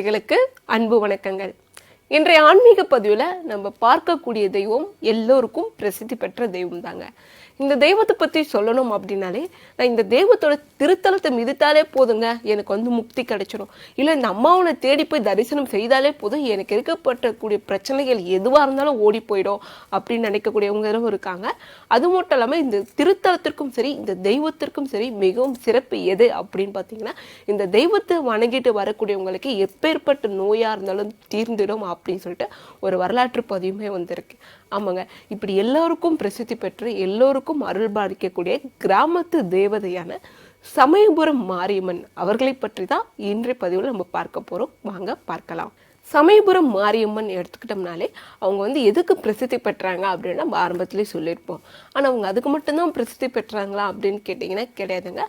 நேயர்களுக்கு அன்பு வணக்கங்கள். இன்றைய ஆன்மீக பதிவில் நம்ம பார்க்கக்கூடிய தெய்வம் எல்லோருக்கும் பிரசித்தி பெற்ற தெய்வம் தாங்க. இந்த தெய்வத்தை பற்றி சொல்லணும் அப்படின்னாலே, நான் இந்த தெய்வத்தோட திருத்தலத்தை மிதித்தாலே போதுங்க, எனக்கு முக்தி கிடைச்சிடும், இல்லை இந்த அம்மாவனை தேடி போய் தரிசனம் செய்தாலே போதும், எனக்கு இருக்கப்பட்டக்கூடிய பிரச்சனைகள் எதுவாக இருந்தாலும் ஓடி போயிடும் அப்படின்னு நினைக்கக்கூடியவங்களும் இருக்காங்க. அது மட்டும் இல்லாமல் இந்த திருத்தலத்திற்கும் சரி இந்த தெய்வத்திற்கும் சரி மிகவும் சிறப்பு எது அப்படின்னு பார்த்தீங்கன்னா, இந்த தெய்வத்தை வணங்கிட்டு வரக்கூடியவங்களுக்கு எப்பேற்பட்ட நோயாக இருந்தாலும் தீர்ந்துடும் அப்படின்னு சொல்லிட்டு ஒரு வரலாற்று பதிவுமே வந்திருக்கு. ஆமாங்க, இப்படி எல்லோருக்கும் பிரசித்தி பெற்று எல்லோருக்கும் அருள் பாலிக்கக்கூடிய கிராமத்து தேவதையான சமயபுரம் மாரியம்மன் அவர்களை பற்றி தான் இன்றைய பதிவில் நம்ம பார்க்க போகிறோம். வாங்க பார்க்கலாம். சமயபுரம் மாரியம்மன் எடுத்துக்கிட்டோம்னாலே அவங்க எதுக்கு பிரசித்தி பெற்றாங்க அப்படின்னு நம்ம ஆரம்பத்திலே சொல்லியிருப்போம். ஆனால் அவங்க அதுக்கு மட்டும்தான் பிரசித்தி பெற்றாங்களா அப்படின்னு கேட்டிங்கன்னா கிடையாதுங்க.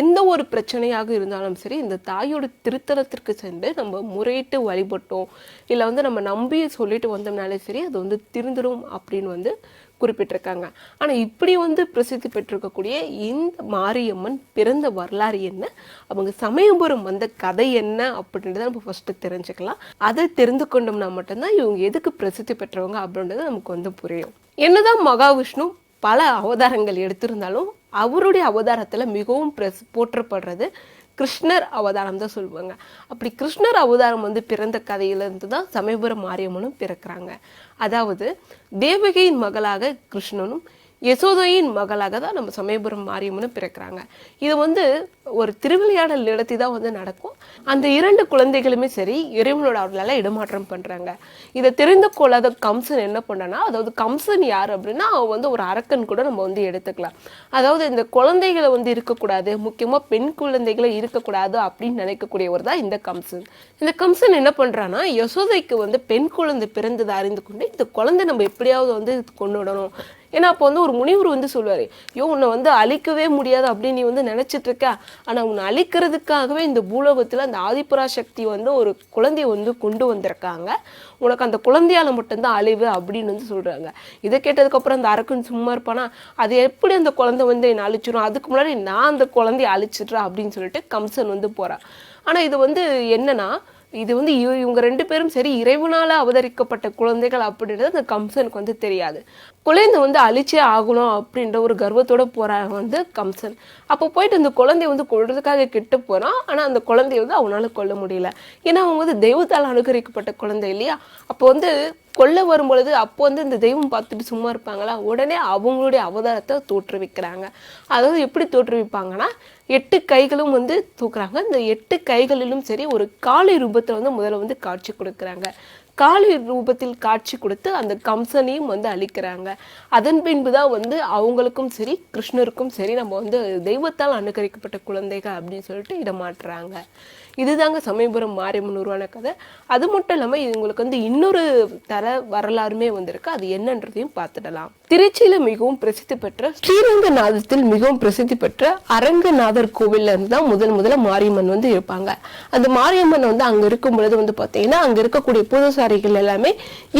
எந்த ஒரு பிரச்சனையாக இருந்தாலும் சரி இந்த தாயோட திருத்தலத்திற்கு சென்று நம்ம முறையிட்டு வழிபட்டோம், இல்லை நம்ம நம்பி சொல்லிட்டு வந்தோம்னாலே சரி அது திருந்துடும் அப்படின்னு குறிப்பிட்டிருக்காங்க. ஆனால் இப்படி பிரசித்தி பெற்றிருக்கக்கூடிய இந்த மாரியம்மன் பிறந்த வரலாறு என்ன, அவங்க சமயபுரம் வந்த கதை என்ன அப்படின்றத நம்ம ஃபர்ஸ்ட் தெரிஞ்சுக்கலாம். அதை தெரிந்து கொண்டோம்னா மட்டும்தான் இவங்க எதுக்கு பிரசித்தி பெற்றவங்க அப்படின்றது நமக்கு புரியும். என்னதான் மகாவிஷ்ணு பல அவதாரங்கள் எடுத்திருந்தாலும் அவருடைய அவதாரத்தில் மிகவும் போற்றப்படுறது கிருஷ்ணர் அவதாரம் தான் சொல்லுவாங்க. அப்படி கிருஷ்ணர் அவதாரம் பிறந்த கதையிலிருந்து தான் சமயபுரம் மாரியம்மனும் பிறக்கிறாங்க. அதாவது தேவகியின் மகளாக கிருஷ்ணனும் யசோதையின் மகளாக தான் நம்ம சமயபுரம் மாரியம்மனும் பிறக்கிறாங்க. இது ஒரு திருவிளையாடல் நடத்தி தான் நடக்கும். அந்த இரண்டு குழந்தைகளுமே சரி இறைவனோட அவர்களால் இடமாற்றம் பண்றாங்க. இதை தெரிந்து கொள்ளாத கம்சன் என்ன பண்ணனா, அதாவது கம்சன் யார் அப்படின்னா அவன் ஒரு அரக்கன் கூட நம்ம எடுத்துக்கலாம். அதாவது இந்த குழந்தைகளை இருக்கக்கூடாது, முக்கியமா பெண் குழந்தைகளை இருக்கக்கூடாது அப்படின்னு நினைக்கக்கூடியவர் தான் இந்த கம்சன். இந்த கம்சன் என்ன பண்றான்னா, யசோதைக்கு பெண் குழந்தை பிறந்ததை அறிந்து கொண்டு இந்த குழந்தை நம்ம எப்படியாவது கொண்டு விடணும். ஏன்னா அப்போ ஒரு முனிவர் சொல்லுவாரு, ஐயோ உன்னை அழிக்கவே முடியாது அப்படின்னு நீ நினைச்சிட்டு இருக்க, ஆனா உன்னை அழிக்கிறதுக்காகவே இந்த பூலோகத்துல அந்த ஆதிபரா சக்தி ஒரு குழந்தைய கொண்டு வந்திருக்காங்க, உனக்கு அந்த குழந்தையால மட்டும்தான் அழிவு அப்படின்னு சொல்றாங்க. இதை கேட்டதுக்கு அப்புறம் அந்த அரக்கன் சும்மா இருப்பானா, அது எப்படி அந்த குழந்தை என்ன அழிச்சிடும், அதுக்கு முன்னாடி நான் அந்த குழந்தைய அழிச்சிடுறேன் அப்படின்னு சொல்லிட்டு கம்சன் போறான். ஆனா இது என்னன்னா, இது இவங்க ரெண்டு பேரும் சரி இறைவனால அவதரிக்கப்பட்ட குழந்தைகள் அப்படின்றது அந்த கம்சனுக்கு தெரியாது. குழந்தை அழிச்சே ஆகணும் அப்படின்ற ஒரு கர்வத்தோட போறாங்க கம்சன். அப்போ போயிட்டு அந்த குழந்தைய கொள்றதுக்காக கிட்ட போறான். ஆனா அந்த குழந்தைய அவனால கொல்ல முடியல. ஏன்னா அவங்க தெய்வத்தால் அனுகரிக்கப்பட்ட குழந்தை இல்லையா. அப்போ கொல்ல வரும்பொழுது அப்போ இந்த தெய்வம் பார்த்துட்டு சும்மா இருப்பாங்களா, உடனே அவங்களுடைய அவதாரத்தை தோற்றுவிக்கிறாங்க. அதாவது எப்படி தோற்றுவிப்பாங்கன்னா, 8 கைகளும் தூக்குறாங்க. இந்த 8 கைகளிலும் சரி ஒரு காளி ரூபத்தில் முதல்ல காட்சி கொடுக்குறாங்க. காளி ரூபத்தில் காட்சி கொடுத்து அந்த கம்சனையும் அழிக்கிறாங்க. அதன் பின்புதான் அவங்களுக்கும் சரி கிருஷ்ணருக்கும் சரி நம்ம தெய்வத்தால் அனுகரிக்கப்பட்ட குழந்தைகள் அப்படின்னு சொல்லிட்டு இடமாட்டுறாங்க. இதுதாங்க சமயபுரம் மாரியம்மன் உருவான கதை. அது மட்டும் இல்லாமல் இவங்களுக்கு இன்னொரு தர வரலாறுமே இருக்கு. அது என்னன்றதையும் பார்த்துடலாம். திருச்சியில மிகவும் பிரசித்தி பெற்ற ஸ்ரீரங்கநாதத்தில் மிகவும் பிரசித்தி பெற்ற அரங்கநாதர் கோவில்ல இருந்து தான் முதல்ல மாரியம்மன் இருப்பாங்க. அந்த மாரியம்மன் அங்க இருக்கும் பொழுது பார்த்தீங்கன்னா அங்க இருக்கக்கூடிய பூதசாரிகள் எல்லாமே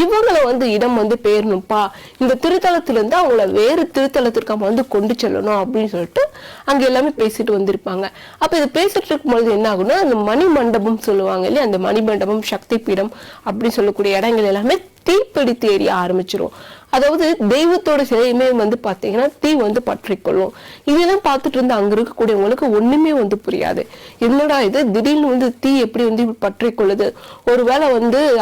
இவங்களை இடம் பேரணும்ப்பா, இந்த திருத்தலத்திலிருந்து அவங்கள வேறு திருத்தலத்திற்கு நம்ம கொண்டு செல்லணும் அப்படின்னு சொல்லிட்டு அங்க எல்லாமே பேசிட்டு வந்திருப்பாங்க. அப்ப இதை பேசிட்டு இருக்கும் பொழுது என்ன ஆகும்னா, அந்த மணி மண்டபம் சொல்லுவாங்க இல்லையா, அந்த மணி மண்டபம் சக்தி பீடம் அப்படி சொல்லக்கூடிய இடங்கள் எல்லாமே தீப்பிடித்து எரிய ஆரம்பிச்சிரும். அதாவது தெய்வத்தோட சிலையுமே பாத்தீங்கன்னா தீ பற்றிக்கொள்ளும். இதெல்லாம் பார்த்துட்டு இருந்து அங்க இருக்கக்கூடியவங்களுக்கு ஒண்ணுமே புரியாது. என்னடா இது திடீர்னு தீ எப்படி பற்றிக்கொள்ளுது, ஒருவேளை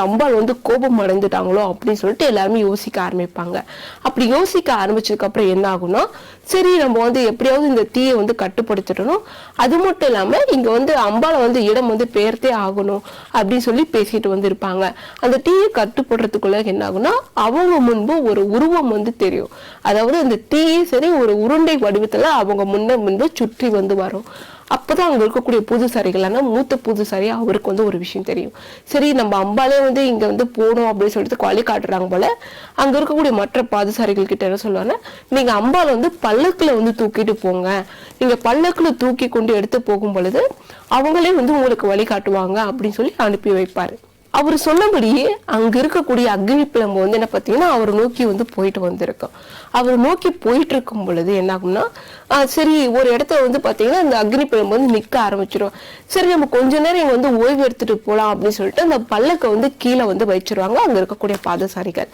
அம்பாள் கோபம் அடைந்துட்டாங்களோ அப்படின்னு சொல்லிட்டு எல்லாருமே யோசிக்க ஆரம்பிப்பாங்க. அப்படி யோசிக்க ஆரம்பிச்சதுக்கு அப்புறம் என்ன ஆகும்னா, சரி நம்ம எப்படியாவது இந்த தீயை கட்டுப்படுத்திடணும், அது மட்டும் இல்லாம இங்க அம்பாளை இடம் பெயர்த்தே ஆகணும் அப்படின்னு சொல்லி பேசிட்டு இருப்பாங்க. அந்த தீயை கட்டுப்படுறதுக்குள்ள என்ன ஆகும்னா, அவங்க முன்பு ஒரு உருவம் தெரியும். அதாவது அந்த தீயே சரி ஒரு உருண்டை வடிவத்துல அவங்க முன்பு சுற்றி வரும். அப்பதான் அங்க இருக்கக்கூடிய பூஜசாரிகளான மூத்த பூஜசாரி அவருக்கு ஒரு விஷயம் தெரியும். சரி நம்ம அம்பாலே இங்க போகணும் அப்படின்னு சொல்லிட்டு வழி காட்டுறாங்க போல. அங்க இருக்கக்கூடிய மற்ற பாதசாரிகள் கிட்ட என்ன சொல்லுவாங்க, நீங்க அம்பால பல்லக்குல தூக்கிட்டு போங்க, நீங்க பல்லக்குல தூக்கி கொண்டு எடுத்து போகும் பொழுது அவங்களே உங்களுக்கு வழி காட்டுவாங்க அப்படின்னு சொல்லி அனுப்பி வைப்பாரு. அவர் சொன்னபடியே அங்க இருக்கக்கூடிய அக்னி பிழம்பு வந்து என்ன பார்த்தீங்கன்னா அவரை நோக்கி வந்து போயிட்டு வந்திருக்கோம். அவரை நோக்கி போயிட்டு இருக்கும் பொழுது என்ன ஆகும்னா, சரி ஒரு இடத்துல வந்து பாத்தீங்கன்னா அந்த அக்னி பிழம்பு வந்து நிக்க ஆரம்பிச்சிடும். சரி நம்ம கொஞ்ச நேரம் இங்க வந்து ஓய்வு எடுத்துட்டு போலாம் அப்படின்னு சொல்லிட்டு அந்த பல்லக்கை வந்து கீழே வந்து வச்சிருவாங்க அங்க இருக்கக்கூடிய பாதசாரிகள்.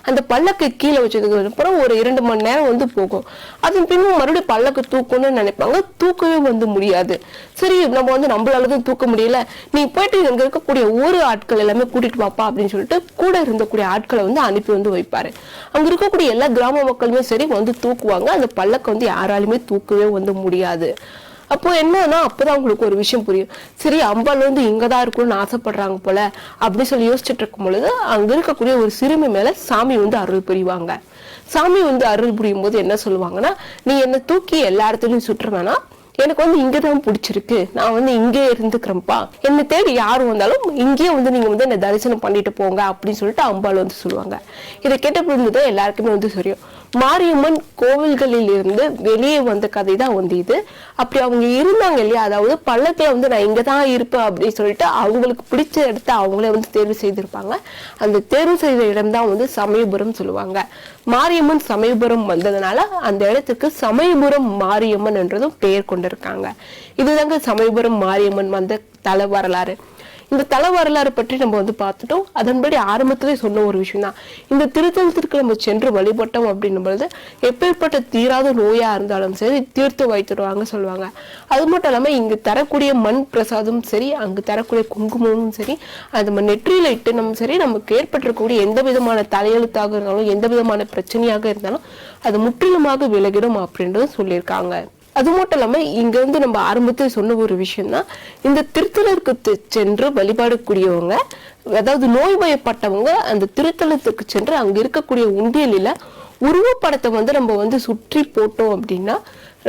அந்த பல்லக்கை கீழே வச்சதுக்கு அப்புறம் ஒரு 2 மணி நேரம் வந்து போகும். அதன் பின்னும் மறுபடியும் பல்லக்கு தூக்கணும்னு நினைப்பாங்க, தூக்கவே வந்து முடியாது. சரி நம்ம வந்து நம்மளாலதான் தூக்க முடியல, நீ போயிட்டு இங்க இருக்கக்கூடிய ஊர் ஆட்கள் எல்லாமே கூட்டிட்டு வாப்பா அப்படின்னு சொல்லிட்டு கூட இருந்தக்கூடிய ஆட்களை வந்து அனுப்பி வந்து வைப்பாரு. அங்க இருக்கக்கூடிய எல்லா கிராம மக்களுமே சரி வந்து தூக்குவாங்க. அந்த பல்லக்க வந்து யாராலுமே தூக்கவே வந்து முடியாது. அப்போ என்னன்னா அப்பதான் அவங்களுக்கு ஒரு விஷயம் புரியும். சரி அம்பாள் வந்து இங்கதான் இருக்கணும்னு ஆசைப்படுறாங்க போல அப்படின்னு சொல்லி யோசிச்சுட்டு இருக்கும் பொழுது அங்க இருக்கக்கூடிய ஒரு சிறுமி மேல சாமி வந்து அருள் புரிவாங்க. சாமி வந்து அருள் புரியும் போது என்ன சொல்லுவாங்கன்னா, நீ என்ன தூக்கி எல்லா இடத்துலயும் சுற்ற வேணாம், எனக்கு வந்து இங்கதான் பிடிச்சிருக்கு, நான் வந்து இங்கே இருந்துக்கிறேன்ப்பா, என்னை தேடி யாரு வந்தாலும் இங்கேயே வந்து நீங்க வந்து என்ன தரிசனம் பண்ணிட்டு போங்க அப்படின்னு சொல்லிட்டு அம்பாள் வந்து சொல்லுவாங்க. இதை கேட்டப்போ எல்லாருக்குமே வந்து தெரியும், மாரியம்மன் கோவில்களில் இருந்து வெளியே வந்த கதை தான் வந்து இது. அப்படி அவங்க இருந்தாங்க இல்லையா, அதாவது பள்ளத்துல வந்து நான் இங்கதான் இருப்பேன் அப்படின்னு சொல்லிட்டு அவங்களுக்கு பிடிச்ச இடத்த அவங்களே வந்து தேர்வு செய்திருப்பாங்க. அந்த தேர்வு செய்த இடம் தான் வந்து சமயபுரம் சொல்லுவாங்க. மாரியம்மன் சமயபுரம் வந்ததுனால அந்த இடத்துக்கு சமயபுரம் மாரியம்மன் என்றதும் பெயர் கொண்டிருக்காங்க. இதுதாங்க சமயபுரம் மாரியம்மன் வந்த தல வரலாறு. இந்த தல வரலாறு பற்றி நம்ம வந்து பார்த்துட்டோம். அதன்படி ஆரம்பத்திலே சொன்ன ஒரு விஷயம் தான், இந்த திருத்தலத்திற்கு நம்ம சென்று வழிபட்டோம் அப்படின்னும் பொழுது எப்பேற்பட்ட தீராத நோயா இருந்தாலும் சரி தீர்த்து வைத்துடுவாங்க சொல்லுவாங்க. அது மட்டும் இல்லாம இங்கு தரக்கூடிய மண் பிரசாதம் சரி, அங்கு தரக்கூடிய குங்குமமும் சரி, அது நம்ம நெற்றியில இட்டுனும் சரி, நமக்கு ஏற்பட்டிருக்கக்கூடிய எந்த விதமான தலையெழுத்தாக இருந்தாலும் எந்த விதமான பிரச்சனையாக இருந்தாலும் அது முற்றிலுமாக விலகிடும் அப்படின்றது சொல்லியிருக்காங்க. அது மட்டும் இல்லாம இங்க வந்து நம்ம ஆரம்பத்தில் சொன்ன ஒரு விஷயம் தான், இந்த திருத்தலருக்கு சென்று வழிபாடக்கூடியவங்க, அதாவது நோய்வாய்ப்பட்டவங்க அந்த திருத்தலத்துக்கு சென்று அங்க இருக்கக்கூடிய உண்டியலில உருவப்படத்தை வந்து நம்ம வந்து சுற்றி போட்டோம் அப்படின்னா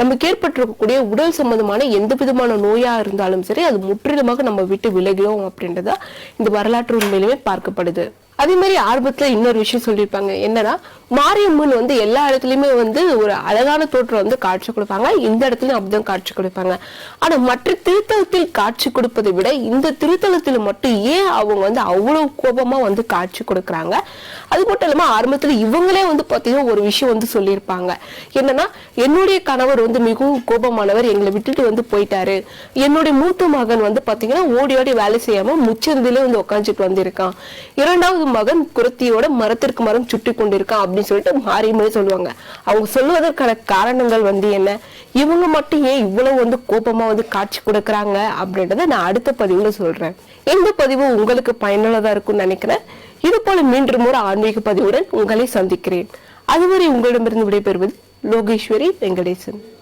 நமக்கு ஏற்பட்டிருக்கக்கூடிய உடல் சம்பந்தமான எந்த விதமான நோயா இருந்தாலும் சரி அது முற்றிலுமாக நம்ம விட்டு விலகிறோம் அப்படின்றதா இந்த வரலாற்று உண்மையிலுமே பார்க்கப்படுது. அதே மாதிரி ஆரம்பத்துல இன்னொரு விஷயம் சொல்லியிருப்பாங்க, என்னன்னா மாரியம்மன் வந்து எல்லா இடத்துலயுமே வந்து ஒரு அழகான தோற்றம் வந்து காட்சி கொடுப்பாங்க, இந்த இடத்துலயும் அப்படிதான் காட்சி கொடுப்பாங்க. ஆனா மற்ற திருத்தலத்தில் காட்சி கொடுப்பதை விட இந்த திருத்தலத்துல மட்டும் ஏன் அவங்க வந்து அவ்வளவு கோபமா வந்து காட்சி கொடுக்குறாங்க? அது மட்டும் இல்லாம ஆரம்பத்துல இவங்களே வந்து பாத்தீங்கன்னா ஒரு விஷயம் வந்து சொல்லியிருப்பாங்க, என்னன்னா என்னுடைய கணவர் வந்து மிகவும் கோபமானவர், எங்களை விட்டுட்டு வந்து போயிட்டாரு, என்னுடைய மூத்த மகன் வந்து பாத்தீங்கன்னா ஓடி ஓடி வேலை செய்யாம முச்சந்திலே வந்து உட்காந்துட்டு வந்திருக்கான், இரண்டாவது மகன் குரத்தியோட மரத்திற்கு மரம் சுட்டி கொண்டிருக்கான் அப்படின்னு சொல்லிட்டு மாரியம்மன் சொல்லுவாங்க. அவங்க சொல்லுவதற்கான காரணங்கள் வந்து என்ன, இவங்க மட்டும் ஏன் இவ்வளவு வந்து கோபமா வந்து காட்சி கொடுக்கறாங்க அப்படின்றத நான் அடுத்த பதிவுல சொல்றேன். இந்த பதிவு உங்களுக்கு பயனுள்ளதா இருக்கும்னு நினைக்கிறேன். இது போல மீண்டும் ஒரு ஆன்மீக பதிவுடன் உங்களை சந்திக்கிறேன். அதுவரை உங்களிடமிருந்து விடைபெறுவது லோகேஸ்வரி வெங்கடேசன்.